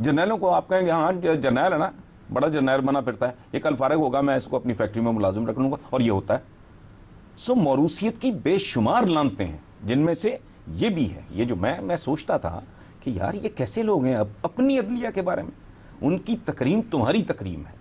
جرنیلوں کو آپ کہیں گے ہاں جرنیل ہے نا، بڑا جرنیل بنا پھرتا ہے، یہ کل فارغ ہوگا میں اس کو اپنی فیکٹری میں ملازم رکھ لوں گا، اور یہ ہوتا ہے. سو موروثیت کی بے شمار لانتے ہیں، جن میں سے یہ بھی ہے. یہ جو میں سوچتا تھا کہ یار یہ کیسے لوگ ہیں، اب اپنی عدلیہ کے بارے میں ان کی تکریم تمہاری تکریم ہے،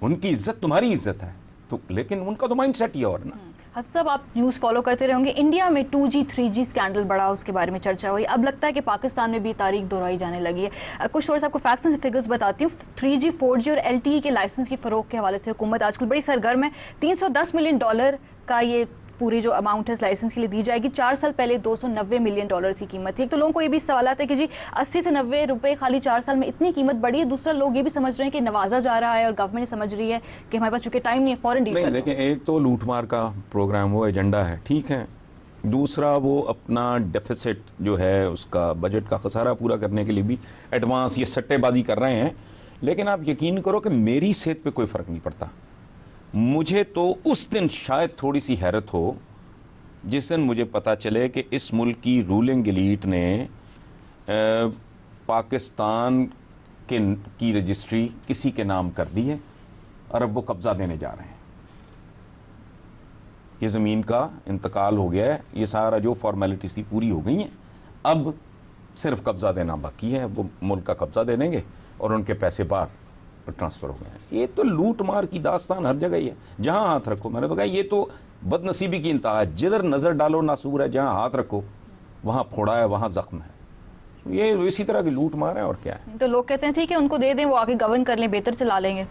ان کی عزت تمہاری عزت ہے، تو لیکن ان کا تو مائنڈ سیٹ ہی اور نا. حسن صاحب آپ نیوز فالو کرتے رہے ہوں گے، انڈیا میں 2G 3G اسکینڈل بڑا، اس کے بارے میں چرچا ہوئی. اب لگتا ہے کہ پاکستان میں بھی تاریخ دہرائی جانے لگی ہے. کچھ تھوڑا سا آپ کو فیکٹس اینڈ فگرز بتاتی ہوں. 3G 4G اور LTE کے لائسنس کی فروغ کے حوالے سے حکومت آج کل بڑی سرگرم ہے. $310 ملین کا یہ پوری جو اماؤنٹ ہے اس لائسنس کے لیے دی جائے گی. 4 سال پہلے $290 ملین کی قیمت تھی. تو لوگوں کو یہ بھی سوالات ہے کہ جی 80 سے 90 روپے خالی 4 سال میں اتنی قیمت بڑھی ہے. دوسرا لوگ یہ بھی سمجھ رہے ہیں کہ نوازا جا رہا ہے اور گورنمنٹ سمجھ رہی ہے کہ ہمارے پاس چونکہ ٹائم نہیں ہے فوراً ڈیل نہیں کر دو. لیکن ایک تو لوٹ مار کا پروگرام وہ ایجنڈا ہے، ٹھیک ہے. دوسرا وہ اپنا ڈیفیسٹ جو ہے اس کا بجٹ کا خسارہ پورا کرنے کے لیے بھی ایڈوانس یہ سٹے بازی کر رہے ہیں. لیکن آپ یقین کرو کہ میری صحت پہ کوئی فرق نہیں پڑتا. مجھے تو اس دن شاید تھوڑی سی حیرت ہو جس دن مجھے پتا چلے کہ اس ملک کی رولنگ ایلیٹ نے پاکستان کی رجسٹری کسی کے نام کر دی ہے اور اب وہ قبضہ دینے جا رہے ہیں. یہ زمین کا انتقال ہو گیا ہے، یہ سارا جو فارمیلٹیز تھی پوری ہو گئی ہیں، اب صرف قبضہ دینا باقی ہے. وہ ملک کا قبضہ دے دیں گے اور ان کے پیسے باہر ٹرانسفر ہو گئے ہیں. یہ تو لوٹ مار کی داستان ہر جگہ ہی ہے، جہاں ہاتھ رکھو. میں نے تو کہا یہ تو بد نصیبی کی انتہا ہے. جدھر نظر ڈالو ناسور ہے، جہاں ہاتھ رکھو وہاں پھوڑا ہے، وہاں زخم ہے. یہ اسی طرح کی لوٹ مار ہے اور کیا ہے. تو لوگ کہتے ہیں ٹھیک ہے ان کو دے دیں، وہ آگے گورن کر لیں، بہتر چلا لیں گے.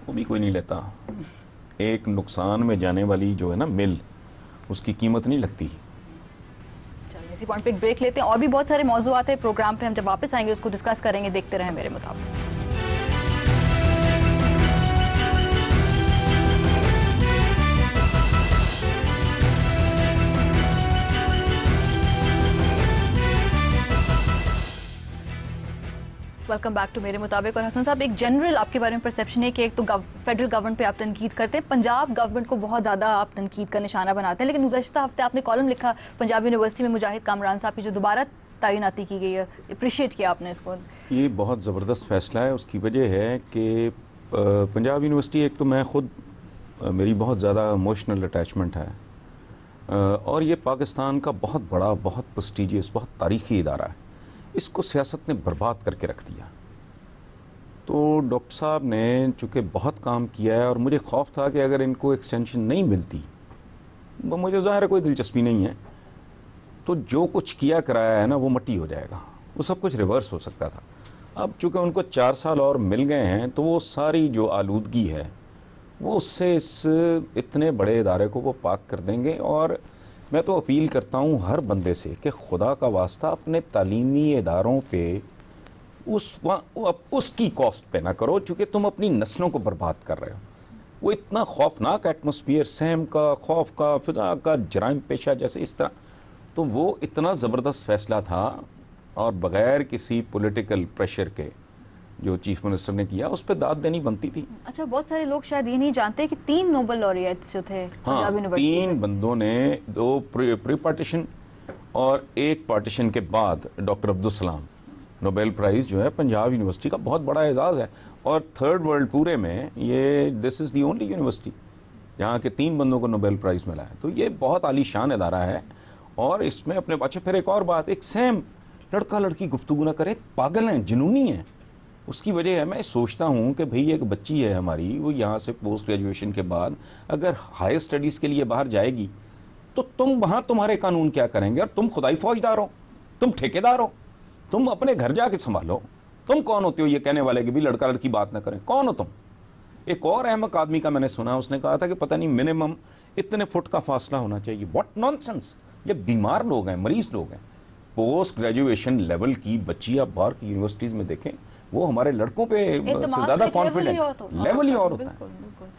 وہ بھی کوئی نہیں لیتا. ایک نقصان میں جانے والی جو ہے نا مل، اس کی قیمت نہیں لگتی. چلیں اسی پوائنٹ پہ ایک بریک لیتے ہیں. اور بھی بہت سارے موضوعات ہیں پروگرام پہ، ہم جب واپس آئیں گے اس کو ڈسکس کریں گے. دیکھتے رہیں میرے مطابق. ویلکم بیک ٹو میرے مطابق. اور حسن صاحب ایک جنرل آپ کے بارے میں پرسیپشن ہے کہ ایک تو فیڈرل گورنمنٹ پہ آپ تنقید کرتے ہیں، پنجاب گورنمنٹ کو بہت زیادہ آپ تنقید کا نشانہ بناتے ہیں. لیکن گزشتہ ہفتے آپ نے کالم لکھا پنجاب یونیورسٹی میں مجاہد کامران صاحب کی جو دوبارہ تعیناتی کی گئی ہے، اپریشیٹ کیا آپ نے اس کو. یہ بہت زبردست فیصلہ ہے. اس کی وجہ ہے کہ پنجاب یونیورسٹی ایک تو میں خود میری بہت زیادہ ایموشنل اٹیچمنٹ ہے، اور یہ پاکستان کا بہت بڑا، بہت پرسٹیجیس، بہت تاریخی ادارہ ہے. اس کو سیاست نے برباد کر کے رکھ دیا. تو ڈاکٹر صاحب نے چونکہ بہت کام کیا ہے، اور مجھے خوف تھا کہ اگر ان کو ایکسٹینشن نہیں ملتی، وہ مجھے ظاہر ہے کوئی دلچسپی نہیں ہے، تو جو کچھ کیا کرایا ہے نا وہ مٹی ہو جائے گا. وہ سب کچھ ریورس ہو سکتا تھا. اب چونکہ ان کو 4 سال اور مل گئے ہیں، تو وہ ساری جو آلودگی ہے وہ اس سے اس اتنے بڑے ادارے کو وہ پاک کر دیں گے. اور میں تو اپیل کرتا ہوں ہر بندے سے کہ خدا کا واسطہ اپنے تعلیمی اداروں پہ اس کی کاسٹ پہ نہ کرو، چونکہ تم اپنی نسلوں کو برباد کر رہے ہو. وہ اتنا خوفناک ایٹماسفیئر، سہم کا، خوف کا، فضا کا، جرائم پیشہ جیسے اس طرح، تو وہ اتنا زبردست فیصلہ تھا، اور بغیر کسی پولیٹیکل پریشر کے جو چیف منسٹر نے کیا اس پہ داد دینی بنتی تھی. اچھا بہت سارے لوگ شاید یہ نہیں جانتے کہ 3 نوبل laureates جو تھے پنجاب یونیورسٹی 3 بندوں نے، 2 پری پارٹیشن اور 1 پارٹیشن کے بعد ڈاکٹر عبدالسلام. نوبیل پرائز جو ہے پنجاب یونیورسٹی کا بہت بڑا اعزاز ہے، اور 3rd ورلڈ پورے میں یہ دس از دی اونلی یونیورسٹی جہاں کے 3 بندوں کو نوبیل پرائز ملا ہے. تو یہ بہت عالی شان ادارہ ہے. اور اس میں اپنے بچے، پھر ایک اور بات، ایک سیم لڑکا لڑکی گفتگو نہ کرے، پاگل ہیں، جنونی ہیں. اس کی وجہ ہے میں سوچتا ہوں کہ بھئی ایک بچی ہے ہماری، وہ یہاں سے پوسٹ گریجویشن کے بعد اگر ہائر اسٹڈیز کے لیے باہر جائے گی تو تم وہاں تمہارے قانون کیا کریں گے؟ اور تم خدائی فوجدار ہو، تم ٹھیکیدار ہو، تم اپنے گھر جا کے سنبھالو. تم کون ہوتے ہو یہ کہنے والے کہ بھی لڑکا لڑکی بات نہ کریں؟ کون ہو تم؟ ایک اور احمق آدمی کا میں نے سنا، اس نے کہا تھا کہ پتہ نہیں منیمم اتنے فٹ کا فاصلہ ہونا چاہیے. What naan sense! یہ بیمار لوگ ہیں، مریض لوگ ہیں. پوسٹ گریجویشن لیول کی بچی آپ باہر کی یونیورسٹیز میں دیکھیں، وہ ہمارے لڑکوں پہ زیادہ کانفیڈنس لیول ہی اور ہوتا ہے.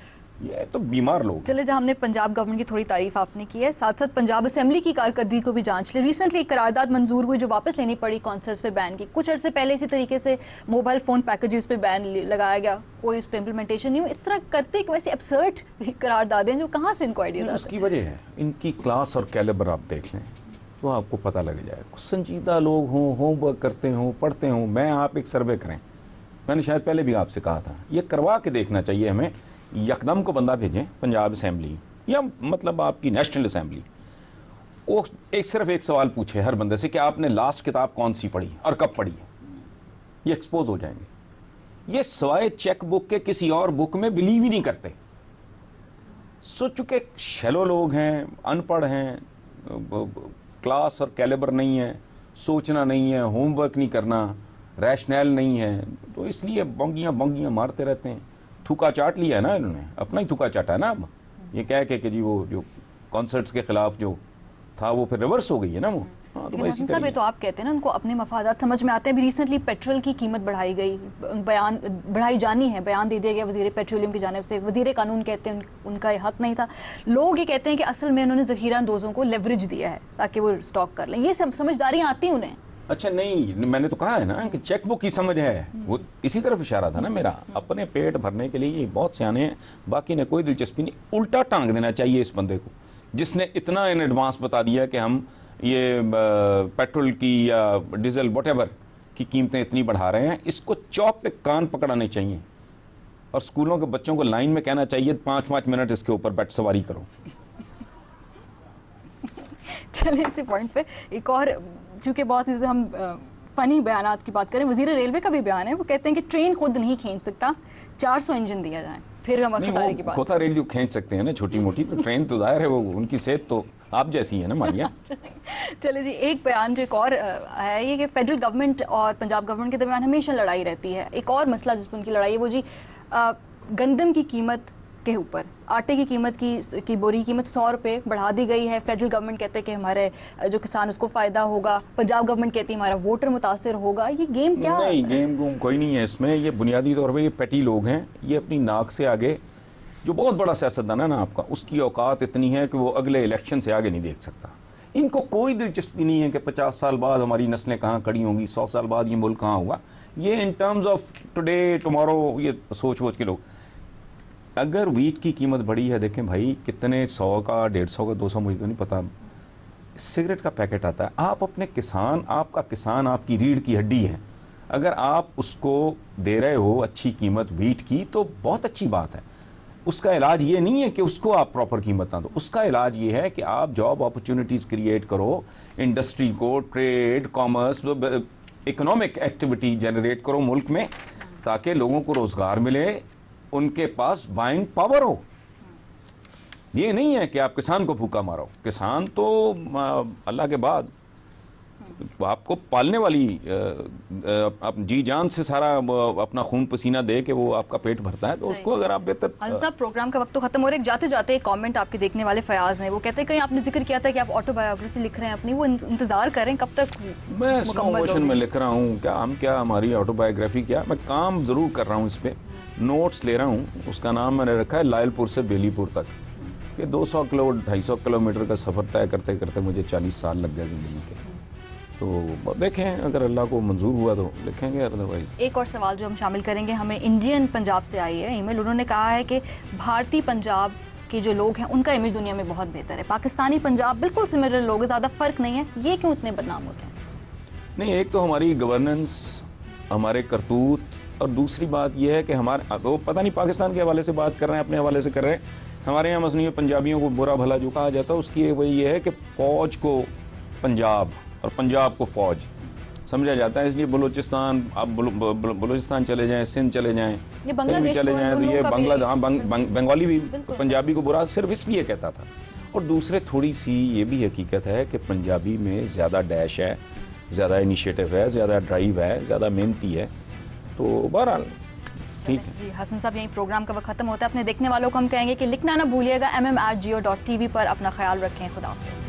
یہ تو بیمار لوگ. چلے جہاں ہم نے پنجاب گورنمنٹ کی تھوڑی تعریف آپ نے کی ہے، ساتھ ساتھ پنجاب اسمبلی کی کارکردگی کو بھی جانچ لیں. ریسنٹلی ایک قرارداد منظور ہوئی جو واپس لینی پڑی کانسرٹس پہ بین کی. کچھ عرصے پہلے اسی طریقے سے موبائل فون پیکیجز پہ بین لگایا گیا، کوئی اس پہ امپلیمنٹیشن نہیں ہوئی. اس طرح کرتے کہ ویسے ابسرڈ قراردادیں جو کہاں سے ان کو آئیڈیاز آتے ہیں؟ اس کی وجہ ہے ان کی کلاس اور کیلیبر. آپ دیکھ لیں تو آپ کو پتہ لگ جائے. سنجیدہ لوگ ہوں، ہوم ورک کرتے ہوں، پڑھتے ہوں. میں آپ ایک سروے کریں، میں نے شاید پہلے بھی آپ سے کہا تھا، یہ کروا کے دیکھنا چاہیے ہمیں. یکدم کو بندہ بھیجیں پنجاب اسمبلی یا مطلب آپ کی نیشنل اسمبلی، وہ صرف ایک سوال پوچھے ہر بندے سے کہ آپ نے لاسٹ کتاب کون سی پڑھی اور کب پڑھی. یہ ایکسپوز ہو جائیں گے. یہ سوائے چیک بک کے کسی اور بک میں بلیو ہی نہیں کرتے. سو چکے شیلو لوگ ہیں، ان پڑھ ہیں، کلاس اور کیلیبر نہیں ہے، سوچنا نہیں ہے، ہوم ورک نہیں کرنا، ریشنل نہیں ہے، تو اس لیے بونگیاں مارتے رہتے ہیں. تھوکا چاٹ لیا ہے نا انہوں نے، اپنا ہی تھوکا چاٹا ہے نا. اب یہ کہہ کے کہ جی وہ جو کانسرٹس کے خلاف جو تھا وہ پھر ریورس ہو گئی ہے نا وہ. لیکن صاحب یہ تو آپ کہتے ہیں نا ان کو اپنے مفادات سمجھ میں آتے ہیں. ابھی ریسنٹلی پیٹرول کی قیمت بڑھائی گئی، بڑھائی جانی ہے، بیان دے دیا گیا وزیر پیٹرولیم کی جانب سے. وزیر قانون کہتے ہیں ان کا یہ حق نہیں تھا. لوگ یہ کہتے ہیں کہ اصل میں انہوں نے ذخیرہ اندوزوں کو لیوریج دیا ہے تاکہ وہ اسٹاک کر لیں. یہ سمجھداریاں آتی ہیں انہیں؟ اچھا نہیں، میں نے تو کہا ہے نا کہ چیک بک کی سمجھ ہے، وہ اسی طرف اشارہ تھا نا میرا. اپنے پیٹ بھرنے کے لیے یہ بہت سیانے ہیں، باقی نے کوئی دلچسپی نہیں. الٹا ٹانگ دینا چاہیے اس بندے کو جس نے اتنا ان ایڈوانس بتا دیا کہ ہم یہ پیٹرول کی یا ڈیزل واٹ ایور کی قیمتیں اتنی بڑھا رہے ہیں. اس کو چوک پہ کان پکڑانے چاہیے اور اسکولوں کے بچوں کو لائن میں کہنا چاہیے 5 منٹ اس کے اوپر بیٹھ سواری کرو. چلیں اسی پوائنٹ پہ ایک اور، چونکہ بہت سے ہم فنی بیانات کی بات کریں، وزیر ریلوے کا بھی بیان ہے. وہ کہتے ہیں کہ ٹرین خود نہیں کھینچ سکتا، 400 انجن دیا جائیں پھر ہم خطارے کی بات. کھوتا ریل جو کھینچ سکتے ہیں نا چھوٹی موٹی، تو ٹرین تو ظاہر ہے وہ ان کی صحت تو آپ جیسی ہے نا مالیہ. چلے جی ایک بیان جو ایک اور ہے یہ کہ فیڈرل گورنمنٹ اور پنجاب گورنمنٹ کے درمیان ہمیشہ لڑائی رہتی ہے. ایک اور مسئلہ جس پر ان کی لڑائی ہے وہ جی گندم کی قیمت کے اوپر. آٹے کی قیمت کی بوری قیمت 100 روپے بڑھا دی گئی ہے. فیڈرل گورنمنٹ کہتے ہیں کہ ہمارے جو کسان اس کو فائدہ ہوگا، پنجاب گورنمنٹ کہتی ہے ہمارا ووٹر متاثر ہوگا. یہ گیم کیا ہے؟ نہیں، گیم کوئی نہیں ہے اس میں. یہ بنیادی طور پہ یہ پیٹی لوگ ہیں. یہ اپنی ناک سے آگے، جو بہت بڑا سیاستدان ہے نا آپ کا، اس کی اوقات اتنی ہے کہ وہ اگلے الیکشن سے آگے نہیں دیکھ سکتا. ان کو کوئی دلچسپی نہیں ہے کہ 50 سال بعد ہماری نسلیں کہاں کھڑی ہوں گی، 100 سال بعد یہ ملک کہاں ہوگا. یہ in terms of today tomorrow یہ سوچ کے لوگ. اگر ویٹ کی قیمت بڑی ہے، دیکھیں بھائی کتنے 100 کا 150 کا 200 مجھے تو نہیں پتا سگریٹ کا پیکٹ آتا ہے. آپ اپنے کسان، آپ کا کسان آپ کی ریڑھ کی ہڈی ہے. اگر آپ اس کو دے رہے ہو اچھی قیمت ویٹ کی تو بہت اچھی بات ہے. اس کا علاج یہ نہیں ہے کہ اس کو آپ پراپر قیمت نہ دو. اس کا علاج یہ ہے کہ آپ جاب اپرچونٹیز کریٹ کرو، انڈسٹری کو، trade, commerce, economic activity generate کرو ملک میں، تاکہ لوگوں کو روزگار ملے، ان کے پاس بائنگ پاور ہو. یہ نہیں ہے کہ آپ کسان کو بھوکا مارو. کسان تو اللہ کے بعد آپ کو پالنے والی جی جان سے سارا اپنا خون پسینہ دے کے وہ آپ کا پیٹ بھرتا ہے، تو اس کو اگر آپ بہتر. صاحب پروگرام کا وقت تو ختم ہو رہا ہے. جاتے جاتے ایک کامنٹ آپ کے دیکھنے والے فیاض ہیں، وہ کہتے ہیں کہیں آپ نے ذکر کیا تھا کہ آپ آٹو بایوگرافی لکھ رہے ہیں اپنی، وہ انتظار کریں کب تک میں سلو موشن میں لکھ رہا ہوں. کیا ہماری آٹو بایوگرافی کیا، میں کام ضرور کر رہا ہوں اس پہ، نوٹس لے رہا ہوں. اس کا نام میں نے رکھا ہے لائل پور سے بیلی پور تک. کہ 200 کلو 250 کلومیٹر کا سفر طے کرتے کرتے مجھے 40 سال لگ گئے زندگی کے. تو دیکھیں اگر اللہ کو منظور ہوا تو لکھیں گے، ادروائز. ایک اور سوال جو ہم شامل کریں گے، ہمیں انڈین پنجاب سے آئی ہے ای میل. انہوں نے کہا ہے کہ بھارتی پنجاب کے جو لوگ ہیں ان کا امیج دنیا میں بہت بہتر ہے، پاکستانی پنجاب بالکل سملر لوگ، زیادہ فرق نہیں ہے. یہ کیوں اتنے بدنام ہوتے ہیں؟ نہیں، ایک تو ہماری گورننس، ہمارے کرتوت، اور دوسری بات یہ ہے کہ وہ پتہ نہیں پاکستان کے حوالے سے بات کر رہے ہیں، اپنے حوالے سے کر رہے ہیں. ہمارے یہاں مثلاً پنجابیوں کو برا بھلا جو کہا جاتا ہے، اس کی وجہ یہ ہے کہ فوج کو پنجاب اور پنجاب کو فوج سمجھا جاتا ہے. اس لیے بلوچستان، آپ بلوچستان چلے جائیں، سندھ چلے جائیں، کہیں بھی چلے جائیں، تو یہ بنگالی بھی پنجابی کو برا صرف اس لیے کہتا تھا. اور دوسرے تھوڑی سی یہ بھی حقیقت ہے کہ پنجابی میں زیادہ ڈیش ہے، زیادہ انیشیٹو ہے، زیادہ ڈرائیو ہے، زیادہ محنتی ہے. تو بہرحال ٹھیک ہے. جی حسن صاحب، یہیں پروگرام کا وقت ختم ہوتا ہے. اپنے دیکھنے والوں کو ہم کہیں گے کہ لکھنا نہ بھولیے گا MM@geo.tv پر. اپنا خیال رکھیں. خدا حافظ.